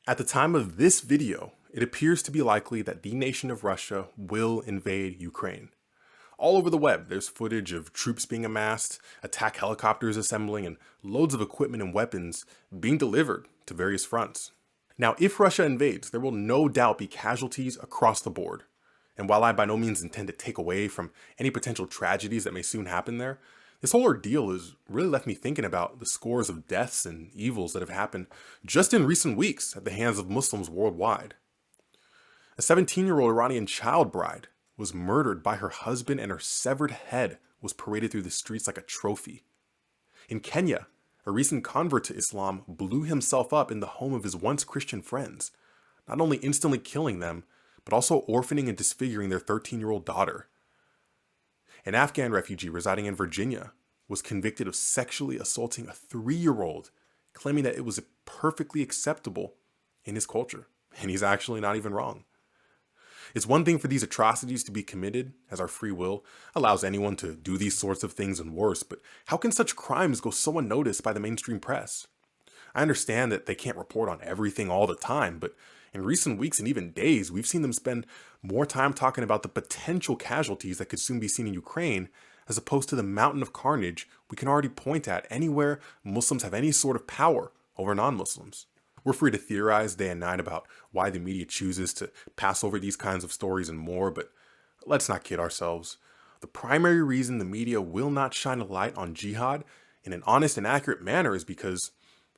At the time of this video, it appears to be likely that the nation of Russia will invade Ukraine. All over the web, there's footage of troops being amassed, attack helicopters assembling, and loads of equipment and weapons being delivered to various fronts. Now, if Russia invades, there will no doubt be casualties across the board. And while I by no means intend to take away from any potential tragedies that may soon happen there, this whole ordeal has really left me thinking about the scores of deaths and evils that have happened just in recent weeks at the hands of Muslims worldwide. A 17-year-old Iranian child bride was murdered by her husband, and her severed head was paraded through the streets like a trophy. In Kenya, a recent convert to Islam blew himself up in the home of his once Christian friends, not only instantly killing them, but also orphaning and disfiguring their 13-year-old daughter. An Afghan refugee residing in Virginia was convicted of sexually assaulting a 3-year-old, claiming that it was perfectly acceptable in his culture. And he's actually not even wrong. It's one thing for these atrocities to be committed, as our free will allows anyone to do these sorts of things and worse, but how can such crimes go so unnoticed by the mainstream press? I understand that they can't report on everything all the time, but in recent weeks and even days, we've seen them spend more time talking about the potential casualties that could soon be seen in Ukraine, as opposed to the mountain of carnage we can already point at anywhere Muslims have any sort of power over non-Muslims. We're free to theorize day and night about why the media chooses to pass over these kinds of stories and more, but let's not kid ourselves. The primary reason the media will not shine a light on jihad in an honest and accurate manner is because,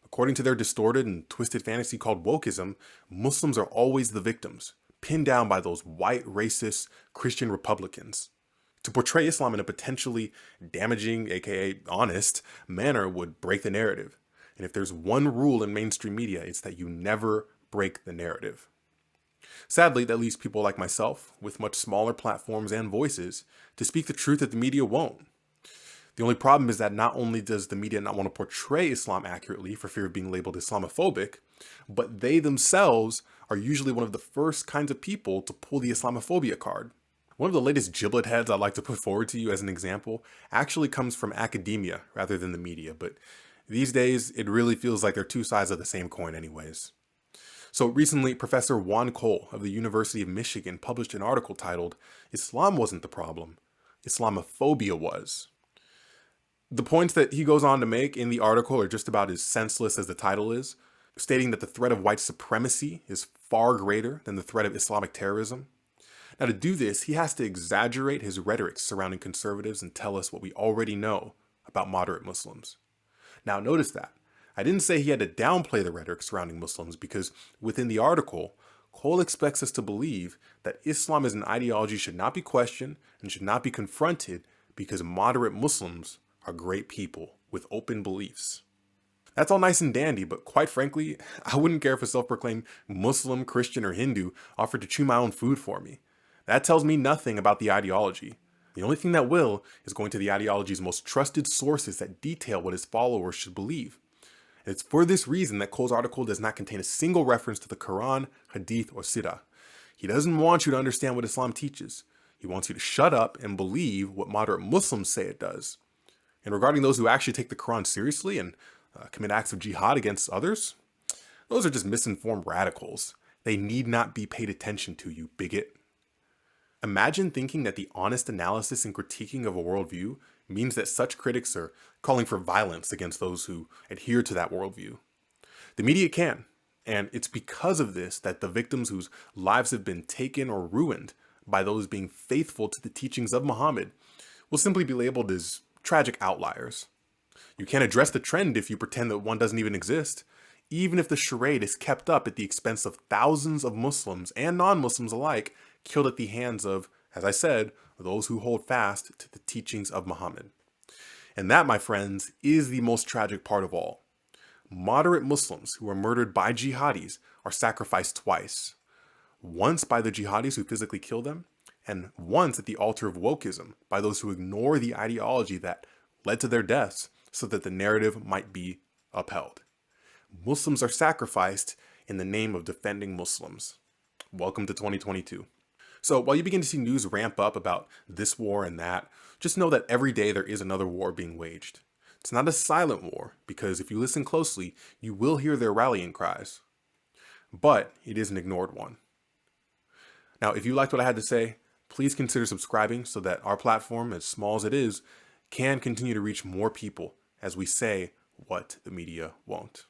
according to their distorted and twisted fantasy called wokeism, Muslims are always the victims, pinned down by those white, racist, Christian Republicans. To portray Islam in a potentially damaging, aka honest, manner would break the narrative. And if there's one rule in mainstream media, it's that you never break the narrative. Sadly, that leaves people like myself, with much smaller platforms and voices, to speak the truth that the media won't. The only problem is that not only does the media not want to portray Islam accurately for fear of being labeled Islamophobic, but they themselves are usually one of the first kinds of people to pull the Islamophobia card. One of the latest giblet heads I'd like to put forward to you as an example actually comes from academia rather than the media, but these days it really feels like they're two sides of the same coin anyways. So recently, Professor Juan Cole of the University of Michigan published an article titled, "Islam wasn't the problem, Islamophobia was." The points that he goes on to make in the article are just about as senseless as the title is, stating that the threat of white supremacy is far greater than the threat of Islamic terrorism. Now, to do this, he has to exaggerate his rhetoric surrounding conservatives and tell us what we already know about moderate Muslims. Now, notice that. I didn't say he had to downplay the rhetoric surrounding Muslims, because within the article, Cole expects us to believe that Islam as an ideology should not be questioned and should not be confronted because moderate Muslims are great people with open beliefs. That's all nice and dandy, but quite frankly, I wouldn't care if a self-proclaimed Muslim, Christian, or Hindu offered to chew my own food for me. That tells me nothing about the ideology. The only thing that will is going to the ideology's most trusted sources that detail what his followers should believe. And it's for this reason that Cole's article does not contain a single reference to the Quran, Hadith, or Sirah. He doesn't want you to understand what Islam teaches. He wants you to shut up and believe what moderate Muslims say it does. And regarding those who actually take the Quran seriously and commit acts of jihad against others, those are just misinformed radicals. They need not be paid attention to, you bigot. Imagine thinking that the honest analysis and critiquing of a worldview means that such critics are calling for violence against those who adhere to that worldview. The media can, and it's because of this that the victims whose lives have been taken or ruined by those being faithful to the teachings of Muhammad will simply be labeled as tragic outliers. You can't address the trend if you pretend that one doesn't even exist, even if the charade is kept up at the expense of thousands of Muslims and non-Muslims alike killed at the hands of, as I said, those who hold fast to the teachings of Muhammad. And that, my friends, is the most tragic part of all. Moderate Muslims who are murdered by jihadis are sacrificed twice. Once by the jihadis who physically kill them, and once at the altar of wokeism by those who ignore the ideology that led to their deaths so that the narrative might be upheld. Muslims are sacrificed in the name of defending Muslims. Welcome to 2022. So while you begin to see news ramp up about this war and that, just know that every day there is another war being waged. It's not a silent war, because if you listen closely, you will hear their rallying cries. but it is an ignored one. Now, if you liked what I had to say, please consider subscribing so that our platform, as small as it is, can continue to reach more people as we say what the media won't.